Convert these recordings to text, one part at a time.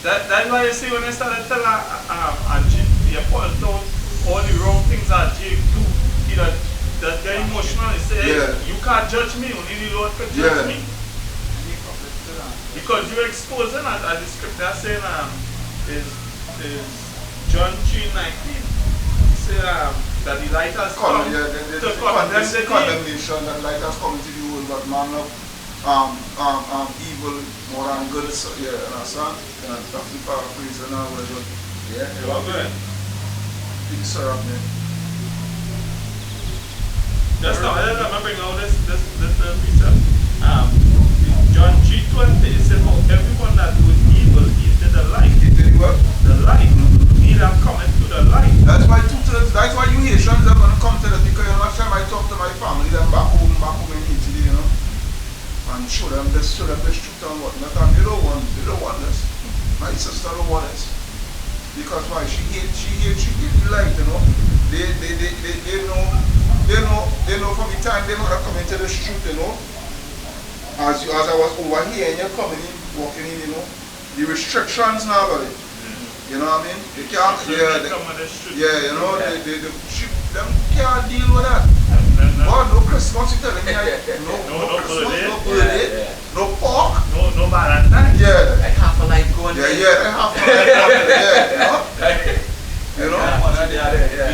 That's why you see when I started telling you point out all the wrong things that Jake do, you know, that they're emotional. He say, hey, you can't judge me, only the Lord can judge me. Because you're exposing the scripture saying is John 3:19. He said that the light has come to condemn the condemnation, that light has come to the world, but man of evil more than good. So, yeah, understand? That's the paraphrase and all that. Yeah, okay. Big syrup, man. Just now, let me bring out this precept. John 3:20, it says, for everyone that doeth evil is in the light. The light. He that cometh to the light. That's why that's why you Haitians are going to come to that, because you know, last time I talk to my family, them back home in Italy, you know, and show them this truth and whatnot, and they don't want this. My sister don't want this. Because why? She hates the light, you know. They know from the time they know that coming to this truth, you know. As I was over here and you're coming in, walking in, you know, the restrictions now about it. You know what I mean? They can't, you know, them can't deal with that. God, no Christmas, you telling me, no Christmas, no birthday, no pork, no Valentine. Yeah. Like half a life going there. Yeah, half a life, you know?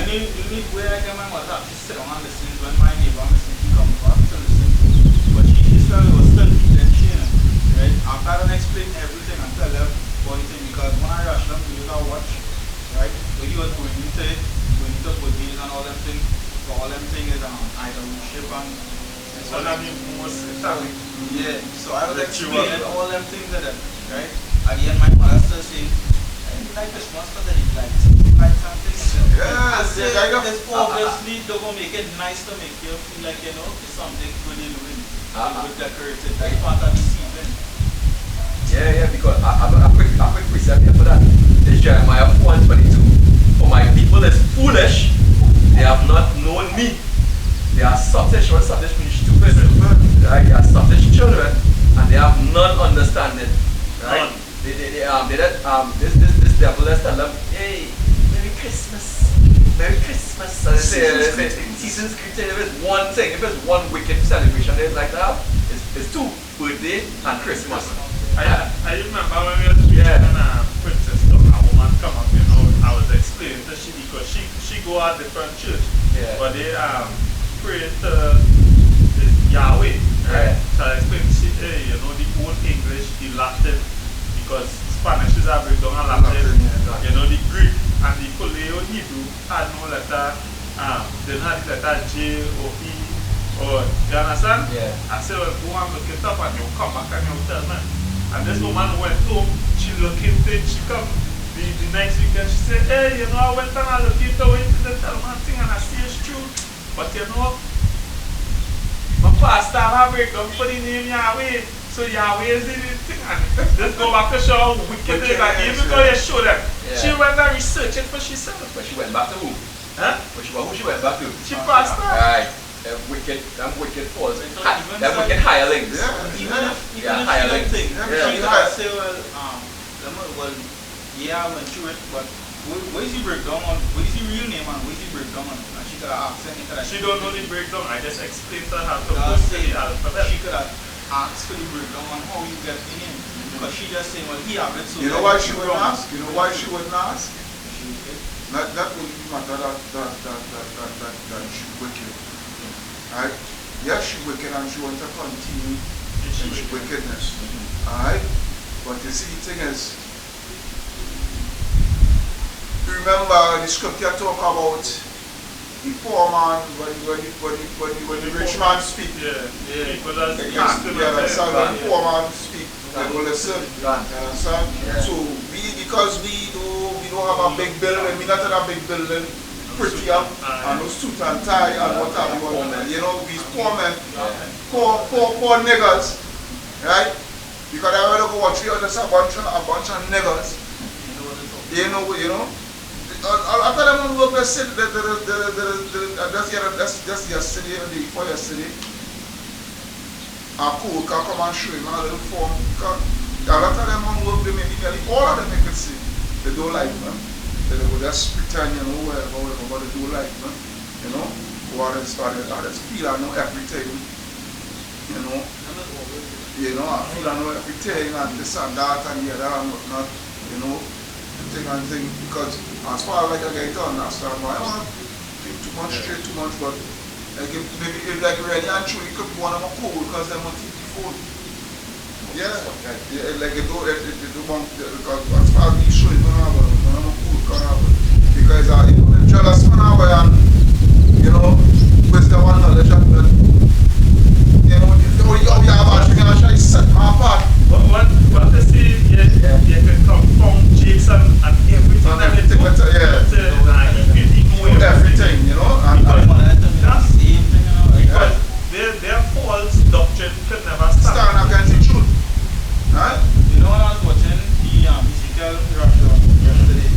You need where I get my mother to sit on the scenes when my neighbor she comes back to listen. But she was still teaching, right? After I explain everything and tell them about the thing, because when I rush them to use our watch, right? When he was going into it, when he took days and all them things, so all them things is either ship and so that means most Italian. Yeah, so I was explaining all them things to them, right? At the end my mother still saying, like this monster that he likes something. It's obviously they're going to make it nice to make you feel like, you know, it's something good in doing. With decorated. That's part of the season. Yeah, because I got a quick precept here for that. It's Jeremiah 4:22. For my people is foolish, they have not known me. They are sottish, or sottish means stupid. Right? They are sottish children, and they have none understanding. Right? This devil has tell them, hey, Merry Christmas. Merry Christmas. So they say season's greeting. If it's one thing, if it's one wicked celebration days like that, it's two, birthday and Christmas. I remember when we were speaking on Princess Dog, a woman come up, you know, I was explaining to she, because she go at different church, but they pray to Yahweh, right? So I explained to she, hey, you know, the old English, the Latin, because Spanish is a breakdown and Latin, you know, the Greek and the Paleo Hebrew had no letter, they had the letter J or E, or, you understand? Yeah. I said, well, go and look it up and you'll come back and you'll tell me. And this woman went home, she looked into it, she come the next weekend, she said, hey, you know, I went and I looked into it, the tell man thing and I see it's true. But you know, my pastor have a breakdown for the name Yahweh. So Yahweh is the thing, and let's go back to show how wicked it is, and even though you show them, she went and researched it for herself. But she went back to who? Huh? Who she went back to? She pastor. Right. Them wicked falls. Them wicked hirelings. Even if hirelings. she could say, well, yeah, I'm sure it, but what is the breakdown on? What is the real name and what is the breakdown on? And she could have asked anything. She don't know the breakdown. I just explained to her to go to the alphabet. She could have asked for the breakdown on how you get the name. Because she just saying, well, he have it. So you know why she wouldn't ask? You know why she wouldn't ask? That wouldn't matter that she's wicked. Right? Yes, she's wicked and she wants to continue in her wickedness. Alright? But you see, the thing is, remember the scripture talk about the poor man when the rich man speak. Because that's the poor man speak, they will listen. Understand? So because we don't have a big building, we not have a big building, pretty up and no suit and tie and what have you. You know, these poor men, poor niggers, right? Because I want to go watch a bunch of niggers. You know. After them work, that's yesterday or the before yesterday. A cool can come and show him a little form. A lot of them on work, they maybe all of them you can see, they don't like, man. They will just pretend, you know, whatever, but they don't like, man. You know, or they just feel I know everything, you know. I feel I know everything and this and that and the other and whatnot, you know, thing, because as far as like I get to understand, I don't want to think too much straight too much, but like if like really and true, you could be one of my cool because they're on TV phone. Yeah, like it do because as far as we show it, one of my cool because you know, the jealous man and you know, wisdom and knowledge and you know, you have actually going to try to set my apart. What they see, you can confound Jason and everything that they do. He know everything, you know. And that's the same thing, you know. Because their false doctrine could never stand against the truth. Right? You know, when I was watching the Ezekiel Russia yesterday,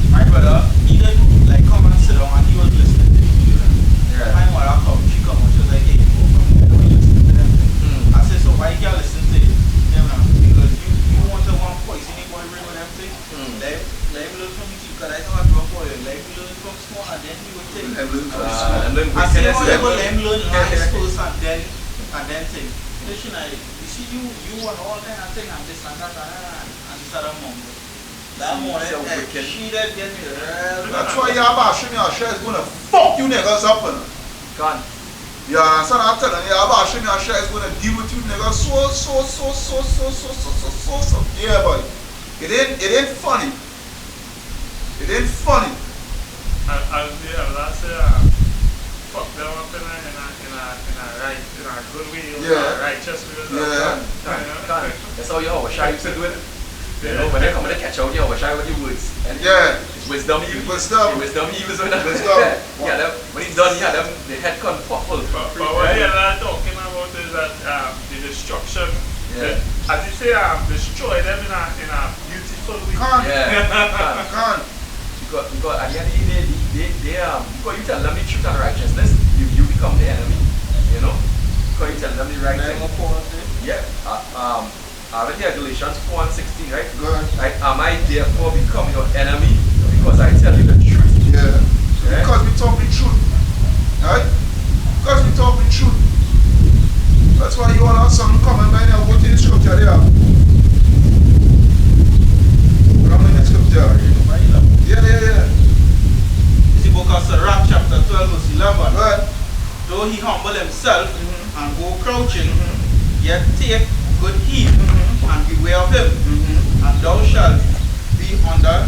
my brother, he did like come and sit down and he was listening to the video. My mother she come and she was like, hey, go from there, don't you listen to them? I said, so why you can't listen to them? Because you want to one poison it, boy, bring with them thing. Let me learn from you, because I know I drop boy. Let me learn from small and then he will take. I say, let me learn nice first and then thing. Listen, you see, you want all kind of thing and this and that and this other mumble. That morning, she did get me real. That's why you have a shimmy or share is going to fuck you niggas up. Gone. You understand what I'm telling you? Have a shimmy or share is going to deal with you niggas so. Yeah, boy. It ain't funny. It ain't funny. I'll say, fuck them up in a good way, a righteous way. That's how you always try to do it. You know, when they come to catch out, you always try with your words. And it's wisdom you use. Wisdom you use. When he's done, the head can fuffle. But what they're talking about is that the destruction, as you say, destroy them in a beautiful way. Can't. Because at the end of the day, because you tell them the truth and righteousness, you become the enemy. You know? Because you tell them the right thing. Yeah. Already Galatians 4:16, right? Good. Right? Am I therefore become your enemy because I tell you the truth? Yeah. Because we talk the truth. Right? Because we talk the truth. That's why you all have something coming by now. Go to the scripture there. What am I in the scripture? Yeah. It's the book of Sirach, chapter 12, verse 11. Right. Though he humble himself and go crouching, yet take good heed and beware of him, and thou shalt be under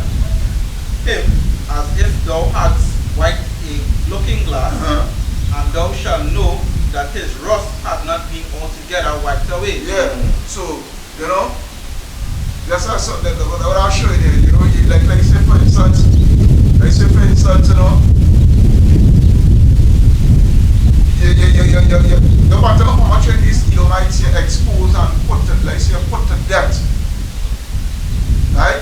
him as if thou hadst wiped a looking glass, and thou shalt know that his rust had not been altogether wiped away. Yeah. So, you know, that's something that what I'll show you there. You know, like say for instance, you know, no matter how much of this you might say expose and put to death, right?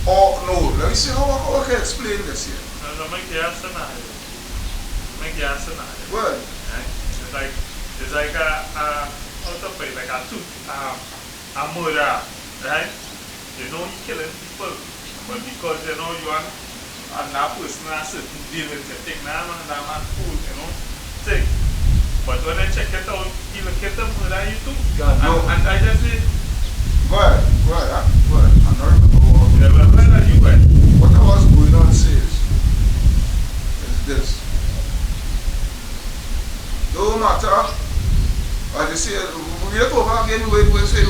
Or no, let me see how I can explain this here. Make your scenario. What? Right? It's like a murderer, right? You know you're killing people, but because you know you are that person has to deal with it, think now that man fool, you know, thing. But when I check it out, he look at them murder you too. And I just say, go ahead. I'm not remember where are you at? What I was going on is this. No matter, as you say, we have to over again, we say,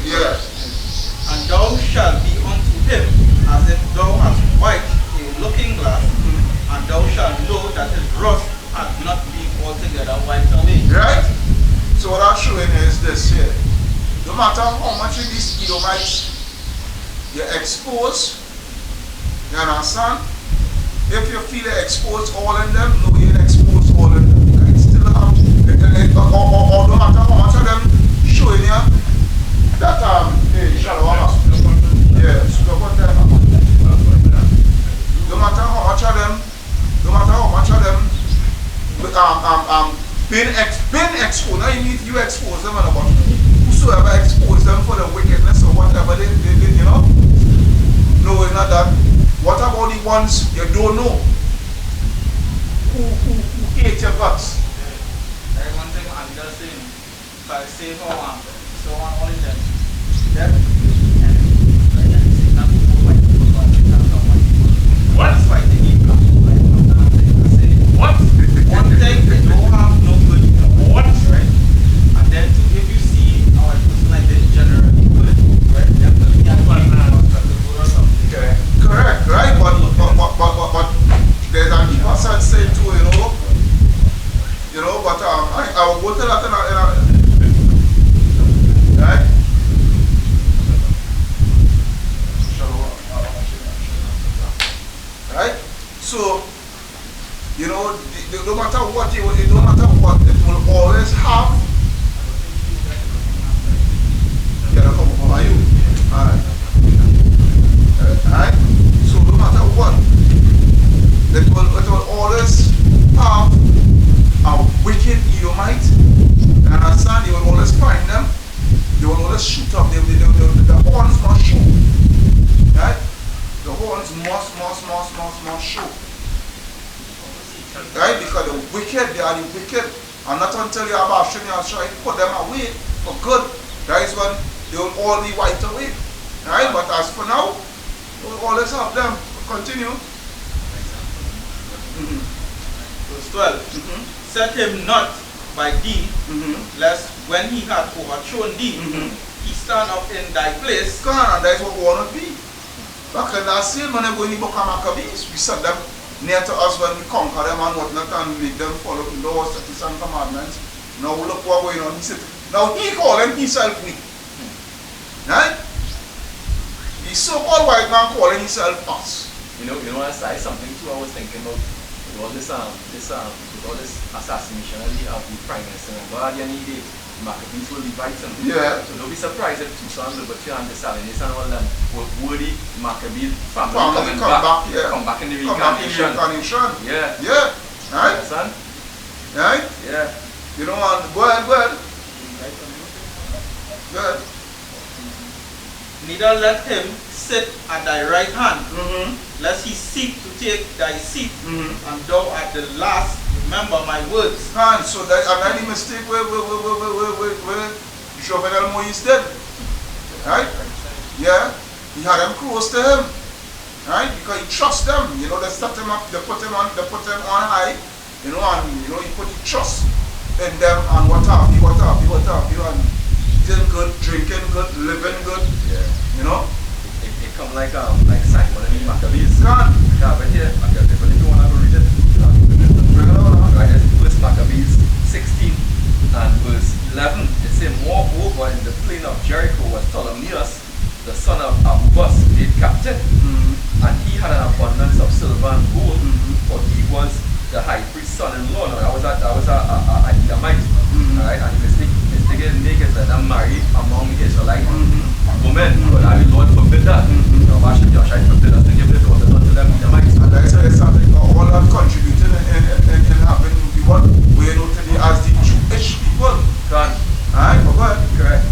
yeah. And thou shalt be unto him as if thou hast wiped a looking glass, and thou shalt know that his rust hath not been altogether wiped away. Right? So what I'm showing is this here. No matter how much of these Edomites you expose, you understand? If you feel you expose all in them, no, you expose all in them. You can still have, or no matter how much of them showing you that, hey, Shalom. Yeah, so what them. No matter how much of them being exposed, now you expose them, but whosoever expose them for the always shoot up. The horns must show. Right? The horns must show. Right? Because the wicked, they are the wicked. And not until you have action, you are trying to put them away for good. That is when they will all be wiped away. Right? But as for now, we will always have them. Continue. Verse 12. Set him not by thee, lest when he had overthrown thee, he stand up in thy place. And that is what we want to be. Back in that same when we go in the book of Maccabees, we set them near to us when we conquer them and whatnot and make them follow the laws, statutes, and commandments. Now look what going on. He said, now he calling himself weak. Right? The so-called white man calling himself us. You know, I said something too. I was thinking about with all this assassination of the prime minister. God, you need it. Maccabees will be fighting. Yeah. So don't be surprised if two sons of Butcher and the Salinist and all them will worthy Maccabee family come back in the reincarnation. Yeah. Yeah. Right? Son? Right? Yeah. You know, go ahead. Go ahead. Neither let him sit at thy right hand, lest he seek to take thy seat, and thou at the last remember my words. And so that another mistake where Jovenel Moïse did. Right? Yeah. He had them close to him. Right? Because he trusts them. You know, they set him up, they put him on high. You know, and you know, he put his trust in them and what have you, and eating good, drinking good, living good. Yeah. You know? It come like Simon and Maccabees. God. Yeah, but here, Maccabees, but if you want to read it, Bring it on. right, it's first Maccabees 16 and verse 11. It says, moreover in the plain of Jericho was Ptolemaeus, the son of Abubus, made captain, and he had an abundance of silver and gold, for he was the high priest's son-in-law. Now, I was a Edomite, right? And his mistake is make it that I'm married among the Israelite women, but the Lord forbid that. Now, Josh, I forbid us to give the daughters unto them Edomites. And that is something all that contributed in having the what we know today as the Jewish people. God. Alright, go ahead. Correct.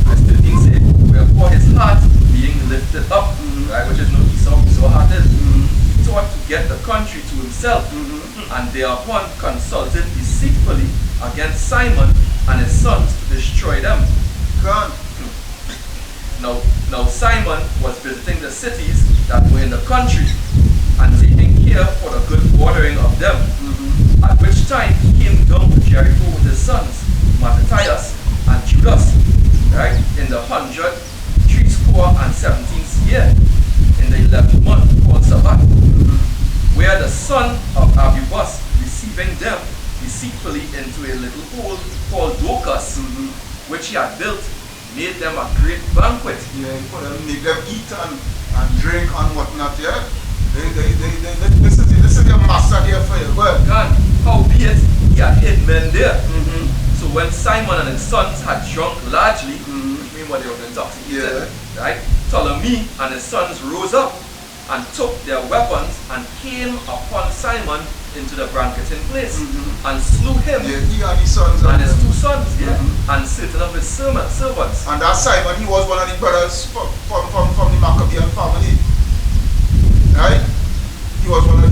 Verse 15 says, wherefore his heart being lifted up, right, which is no Esau heart is, he thought to get the country to himself, and thereupon consulted deceitfully against Simon and his sons to destroy them. God. Now Simon was visiting the cities that were in the country, and taking care for the good watering of them. At which time he came down to Jericho with his sons, Mattathias and Judas, right, in the 117th year, in the 11th month called Sabbath, where the son of Abubus, receiving them deceitfully into a little hole called Dorcas, which he had built, made them a great banquet. Yeah, make them eat and drink and whatnot, yeah? This is your master here for you. Go ahead. God, howbeit he had hid men there. So when Simon and his sons had drunk largely, which means what they were intoxicated, right? Ptolemy and his sons rose up and took their weapons and came upon Simon into the banqueting place and slew him. Yeah, he and his sons and his two sons, and certain of his servants. And that Simon, he was one of the brothers from the Maccabean family. Right? He was from the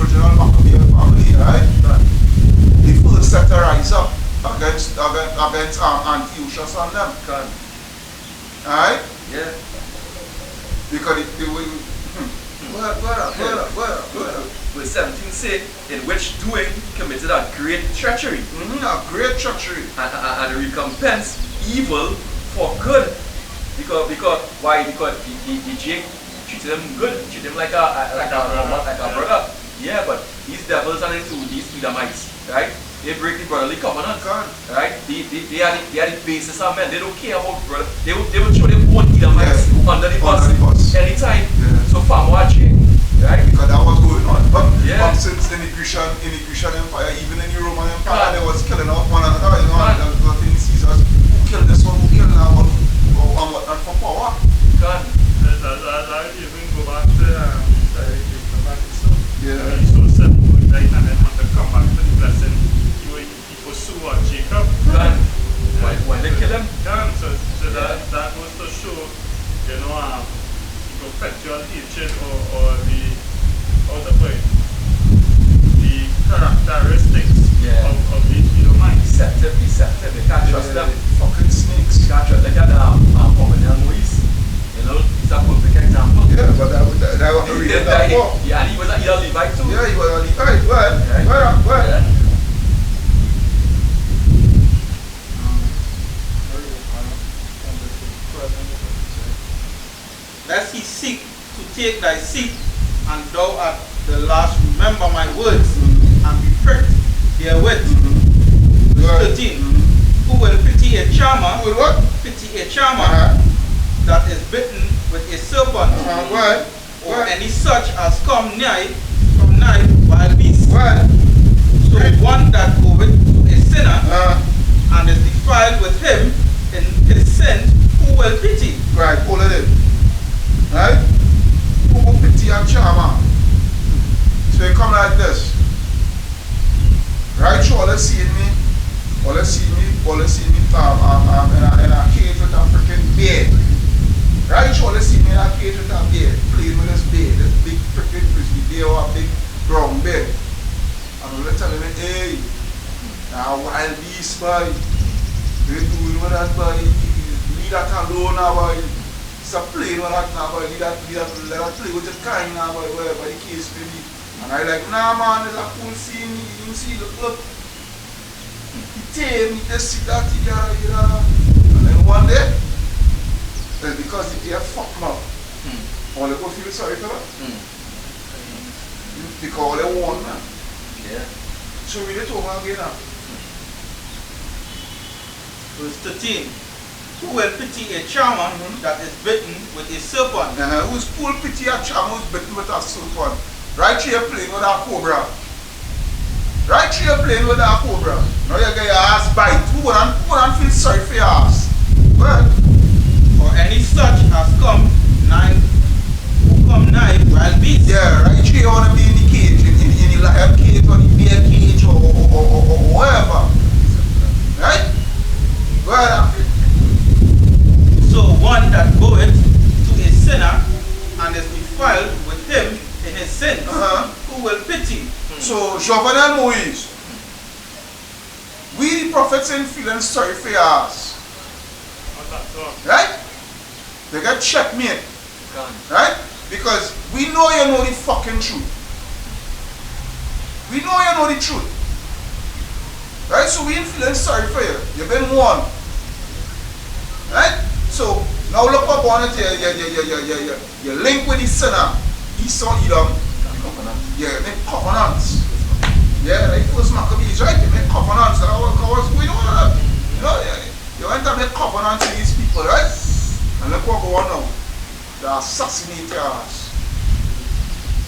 original Maccabean family, right? The first set to rise up against Antiochus and them. Alright? Yeah. Because they will. Verse 17 say, in which doing he committed a great treachery. A great treachery. And recompense evil for good. Because why? Because the Jake treated him good, treated him like a brother. Yeah, but these devils are into these Edomites, right? They break the brotherly covenant, right? They are the basis of men. They don't care about brother. They will throw their own Edomites under the bus anytime. So farmer Jake, right? Because that was going on. But since in the Grecian Empire, even in the Roman Empire, they was killing out one another. You know, and the thing Caesars, who killed this one, who killed that one, and for power. That even go back to yeah. So 7 would die and then want to come back to the blessing. He pursue Jacob. When they kill him, them. So that goes to show, you know, the perpetual hatred or the, how to put it, the characteristics of these mind. Deceptive. You can't trust them. Fucking snakes. You can't trust them. Look at Covenant Moise. You know, it's a perfect example. Yeah, but that was the reason that war. Yeah, and he was a Levite too. Yeah, he was a Levite. Well. Lest he seek to take thy seat, and thou at the last remember my words, and be pricked therewith. Verse 13. Who will pity a charmer? Who will what? Pity a charmer that is bitten with a serpent, or any such as come nigh from night wild beasts. So one that goeth to a sinner and is defiled with him in his sin, who will pity? Right, hold it in. Right? Who will pity a charmer? So it come like this. Right, so all they see me in a cage with a freaking bear. Right, so all they see me in a cage with a bear, playing with this bear, this big freaking grizzly bear or a big brown bear. And they're telling me, hey, now wild beast, boy. They're doing with that, boy. Leave that alone now, boy. Stop playing with that now, boy. Let that play with the kind now, boy, whatever the case may be. And I like, nah, man, it's a cool scene. You see, look. He tame, he just see that, and then one day, then because the bear fuck him up, all they go feel sorry for that. Because all they want now. Yeah. So we did talk again now. Verse 13. Who will pity a charmer that is bitten with a serpent? Who's full pity a charmer who's bitten with a serpent? Right here playing with a cobra. Right here playing with a cobra. Now you get your ass bite. Who wouldn't feel sorry for your ass? Well, or any such as come nigh wild beasts. yeah, right here you want to be in the cage, in the lion cage or the bear cage or whatever. Right? Well, so one that goeth to a sinner and is defiled with him in his sins, who will pity? So Jovenel Moise, we the prophets ain't feeling sorry for your ass. Right? They get checkmate. Right? Because we know you know the fucking truth. We know you know the truth. Right? So we ain't feeling sorry for you. You've been warned. Right? So now look up on it here. You link with the sinner. Esau Edom. Yeah, make covenants. Yeah, like first Maccabees, right? They make covenants. That's what's going on. You know, you went to make covenants with these people, right? And look what go on now. They assassinate your ass.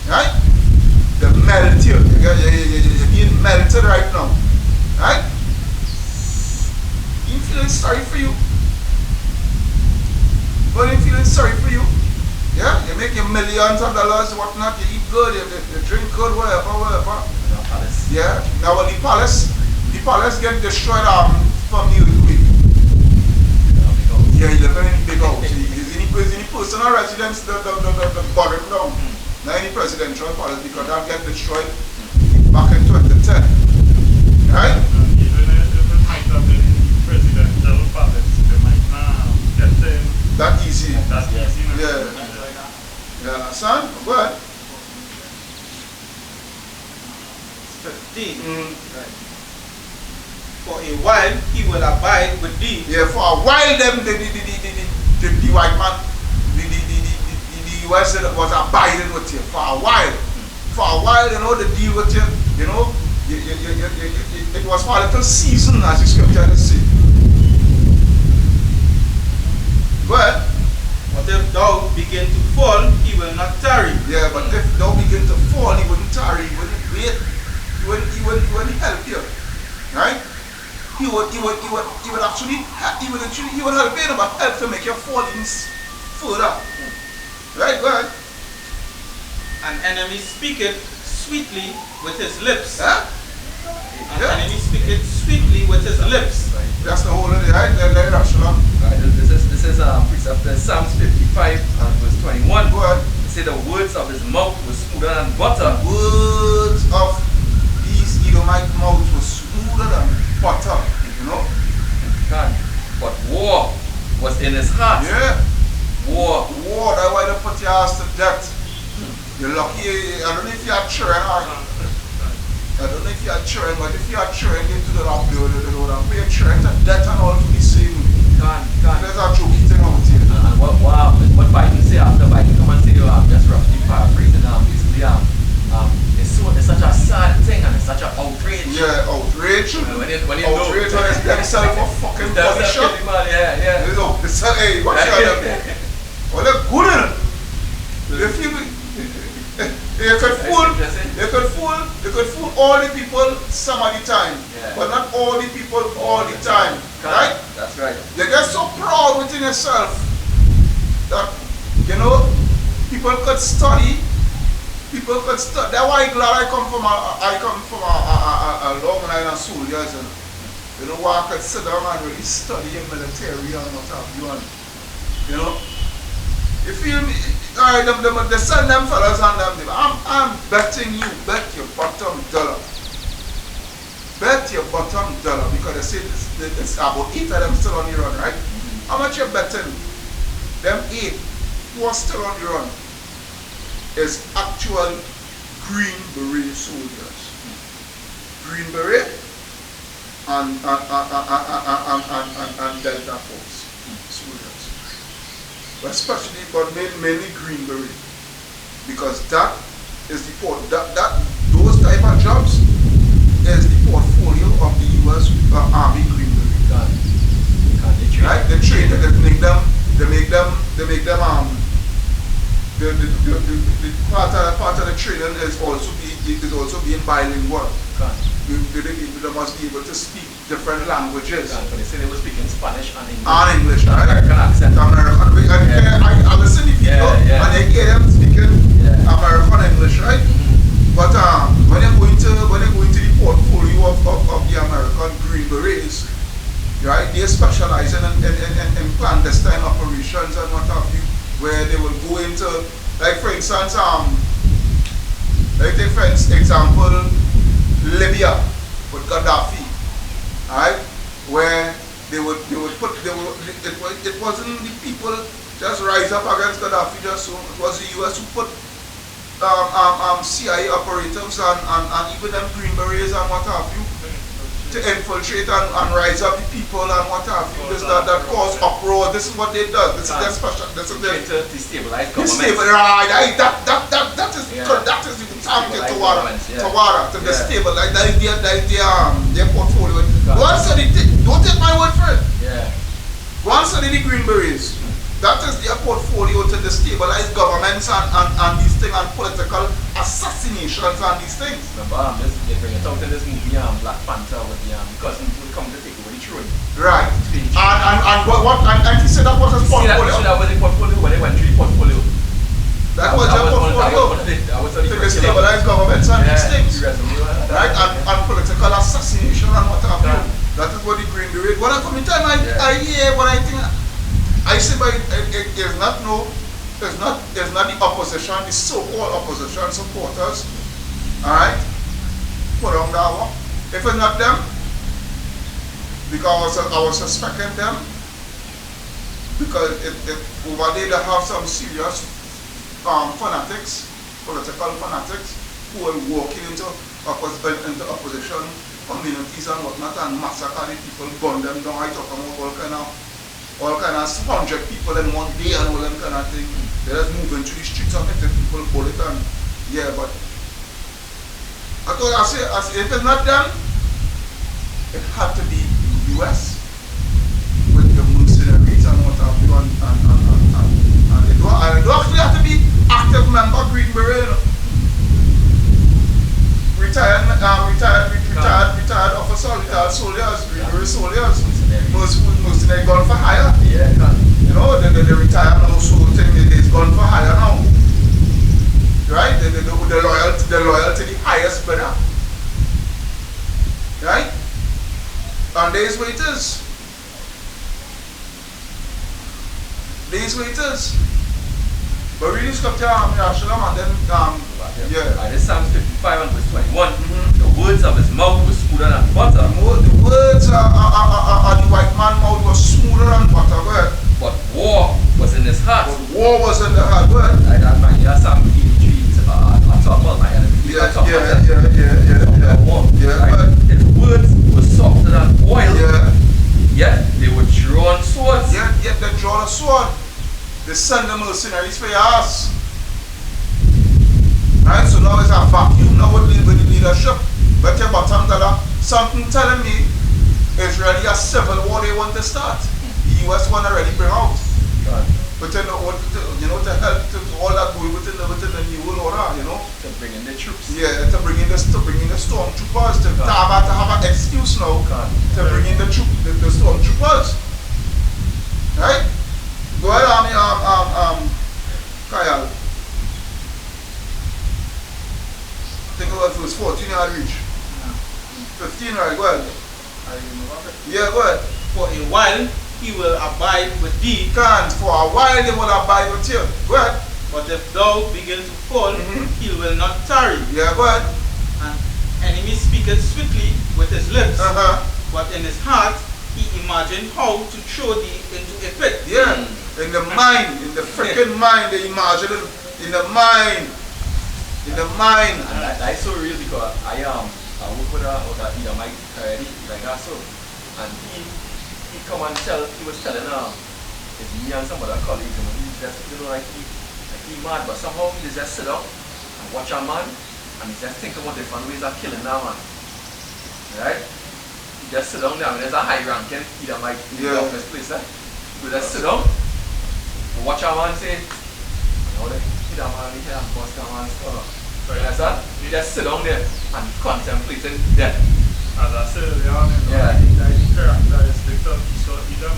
Right? They melt you. You're being melted right now. Right? You feeling sorry for you. But you feeling sorry for you. Yeah? You make your millions of dollars, whatnot, you eat good, you drink good, whatever. Yeah? Now the palace get destroyed from the earthquake. Yeah, you live in a big house. Any personal residence, the bottom down. Not any presidential palace, because that get destroyed back in 2010. Right? Even if it might have been presidential palace, they might not get that easy. Yeah. Yeah, son, what? 15. Right. For a while he will abide with thee. Yeah, for a while them the white man, the US was abiding with you. For a while. For a while, you know, the deal with you, you know, it was for a little season, as the scripture says. But if thou begin to fall, he will not tarry. Yeah, but if thou begin to fall, he wouldn't tarry, he wouldn't wait, he wouldn't help you. Right? He would actually help you, but help to make you fall even further. Right, go ahead. An enemy speaketh sweetly with his lips. Huh? An enemy speaketh sweetly with his lips. That's the whole of it, right? Let rational was in his heart. Yeah. War. War, that's why they put your ass to death. You're lucky. I don't know if you are children or I don't know if you are children, but if you are children, you do not pay children to death and all to be seen. Can't. There's a joke thing out here. And what Biden say after Biden come and say, I'm just roughly paraphrasing basically it's such a sad thing and it's such an outrage. Yeah, outrage. When you outrage know. when it's themselves a fucking body shot. Yeah. You know, it's a, hey, what's your name? Well, they're good in it. They feel they could fool all the people some of the time, but not all the people all the time. Right? That's right. You get so proud within yourself that, you know, people could study. That's why I'm glad I come from a long line of soldiers. And, you know, why I could sit down and really study in military and what have you. And, you know, you feel me? Alright, they send them fellas and them. I'm betting you, bet your bottom dollar. Bet your bottom dollar, because they say this about 8 of them still on the run, right? How much you betting? Them 8 who are still on the run is actual Green Beret soldiers. Green Beret and Delta Force soldiers. But especially, but mainly Green Beret. Because that is the those type of jobs is the portfolio of the US Army Green Beret. Right? They train them, they make them the part of the training is also being bilingual. They must be able to speak different languages. But they say they were speaking Spanish and English. And English, right? American accent. I listen to people and I hear them speaking American English, right? But when you go into the portfolio of the American Green Berets, right? They specialize in clandestine operations and what have you, where they will go into, like for instance, like take for example, Libya with Gaddafi, right? Where it wasn't the people just rise up against Gaddafi just so, it was the US who put CIA operatives and even them Green Berets and what have you to infiltrate and rise up the people and what have you. This that cause uproar. This is what they do. This is their special. This is their to destabilize government. Right. That is the target to destabilize. That is their portfolio. Don't take my word for it. Yeah. Go and study the Green Berets. That is their portfolio to destabilize governments and these things and political assassinations and these things. Remember, they bring it out in this movie, Black Panther, with the cousin who come to take over the throne. Right. And he said that was his portfolio. That was the portfolio when they went through the portfolio. That was their portfolio to destabilize governments and these things. Right? And political assassination and what have you. That is what the Green Beret. When I come in time, I hear what I think. I say, but there's not the opposition, the so-called opposition supporters, all right, put on that one. If it's not them, because I was suspecting them, because over there they have some serious fanatics, political fanatics, who are walking into opposition communities and whatnot and massacre the people, gun them down. I talk about all kind of 100 people in one day and all them kind of thing. They just move into the streets and hit people, bullet and but I say if it's not them, it had to be US with the mercenaries and what have you and it don't actually have to be active member Green Beret. Retired officer, retired soldiers, Green Beret soldiers. Most they gone for hire. Yeah, you know, they retire now, so it's gone for hire now. Right? They're loyal to the highest bidder. Right? And there's what it is. But read the scripture, and then this Psalm 55 and verse 21. The words of his mouth were smoother than butter. The words of the white man's mouth was smoother than butter. Go ahead. War was in the heart. Go ahead. Like that man, you have some trees on top of my enemy. Yeah. Right? His words were softer than oil. Yeah. Yet they were drawn swords. Yet they draw the sword. They send the mercenaries for your ass. Right? So now it's a vacuum now with the leadership. But your bottom dollar, something telling me it's really a civil war they want to start. The US want to already bring out. God. But then, to help to all that going within the new world order, To bring in the troops. Yeah, to bring in the stormtroopers, to have an excuse now to bring in the stormtroopers. Right? Go ahead, Kyle. Think about verse 14 you reach. 15, right? Go ahead. Yeah, go ahead. For a while he will abide with thee. For a while they will abide with you. Go ahead. But if thou begin to fall, he will not tarry. Yeah, go ahead. An enemy speaketh sweetly with his lips, but in his heart he imagined how to throw thee into a pit. Yeah, in the mind, in the freaking mind, they imagine it. In the mind. And that's so real because I work with a Mike already, like that so. And he come and he was telling it's me and some other colleagues, and he's just, like he mad, but somehow he just sit up and watch a man, and he just think about different ways of killing that man. Right? He just sit down there, and there's a high ranking either Mike in the office place, he just sit down, and watch a man say, kill that man, bust that man's skull. You just sit down there and contemplating death. As I said earlier on, Yeah. that is characteristic of Esau Edom.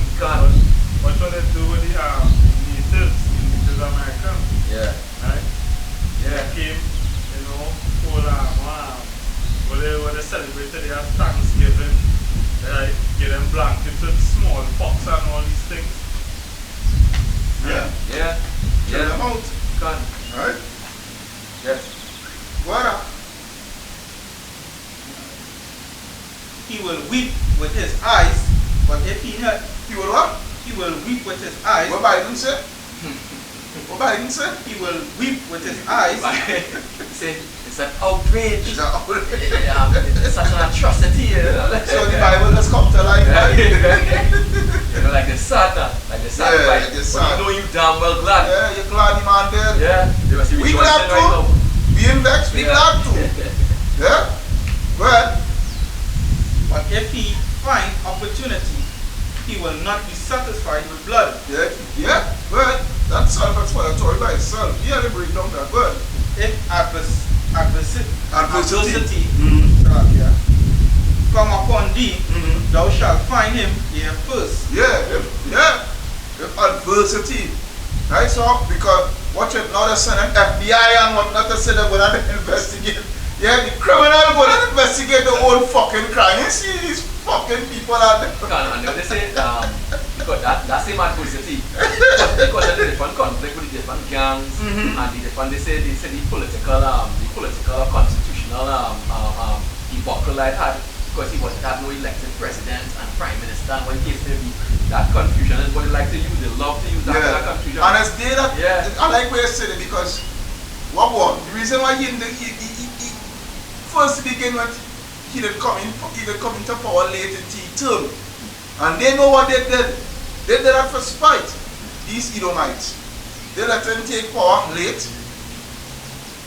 What they do with the Native Americans? Yeah. Right? They came, for what they celebrated their Thanksgiving. Right? Get them blankets with smallpox and all these things. Yeah. Get them out. Right? Yes. What? He will weep with his eyes, but if he will what? He will weep with his eyes. What Biden said? He will weep with his eyes. It's an outrage. It's such an atrocity. So the Bible has come to life. Like the sad, like the sad. Like the sad. You damn well glad. Yeah, you're glad the man dead. Yeah. We glad too. Being vexed, we glad too. Yeah? Go ahead. But if he find opportunity, he will not be satisfied with blood. Yeah, go ahead. That's self-explanatory by itself. Yeah, they break down that. Go ahead. If adversity come upon thee, thou shalt find him here first. If adversity. Right, so, because watch it, now they're sending FBI and whatnot to say they're going to investigate. Yeah, the criminal going to investigate the whole fucking crime. You see these fucking people out there. And they say, because that's the adversity. Because of the different conflict with the different gangs, and the different, they say the political constitutional debacle like that, because he wanted to have no elected president and prime minister, and when case may be, that confusion is what they like to use. They love to use that kind of confusion. And it's there that, I like where you said it, because the reason why he first begin with, he did come into power late in term. And they know what they did. They did that for spite. These Edomites. They let them take power late.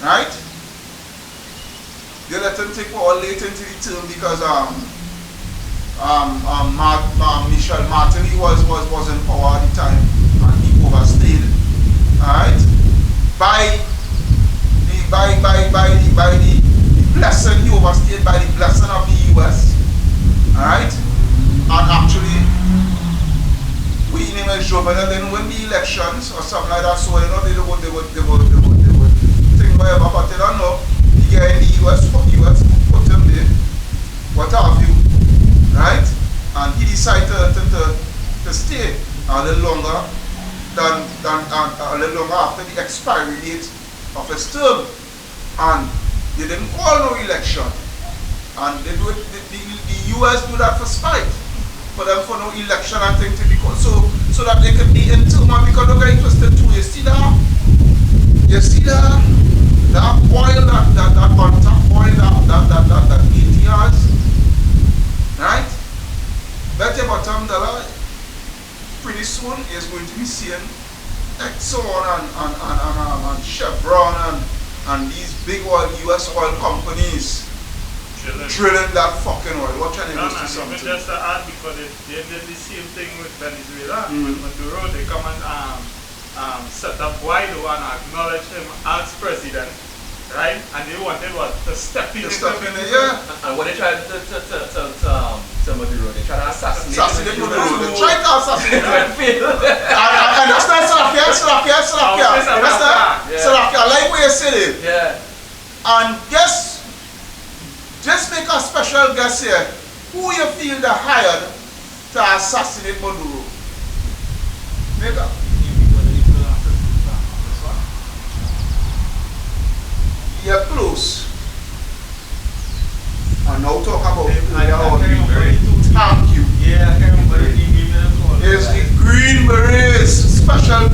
Right? They let them take power late into the term because Michel Martelly was in power at the time and he overstayed. Alright? By the blessing, he overstayed by the blessing of the US. Alright? And actually, we name it Jovenel didn't win the elections or something like that, so they would think whatever, but they don't know. The guy in the US put him there, what have you, right? And he decided to stay a little longer after the expiry date of his term. And they didn't call no election. And they do it, the US do that for spite. For them for no election and things to be called. So so that they could be in turmoil, because they're very twisted too. You see that? You see that? That oil, that on top oil, that 8 years, right? Bet your bottom dollar, pretty soon is going to be seeing Exxon and Chevron and these big oil, US oil companies drilling that fucking oil. What can they do to something? Even just to add, because they did the same thing with Venezuela. With Maduro, they come and set up Guaido and acknowledge him as president, right? And they wanted what? To step in. Yeah. And when they tried to Maduro, they tried to assassinate Maduro. They tried to assassinate him. And that's not Slovakia. I like what you said it. Yeah. And just make a special guess here. Who you feel they hired to assassinate Maduro? Make up. You're close. And now talk about thank you. Yeah, I can't remember the name of It's the Green Berets, special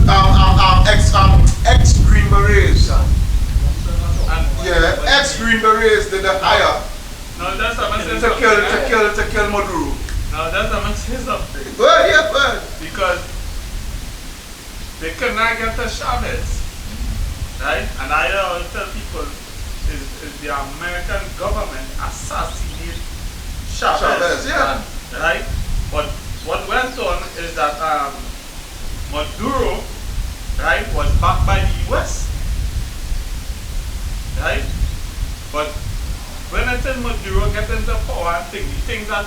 ex-Green Berets. Yeah, ex-Green Berets did the hire. No, that's a message to kill Maduro. No, that's a message something. Well, Because they could not get to Chavez. Right? And I always tell people is the American government assassinate Chavez. Yeah. Right? But what went on is that Maduro, right, was backed by the US. Right? But when I tell Maduro get into power and things, the things that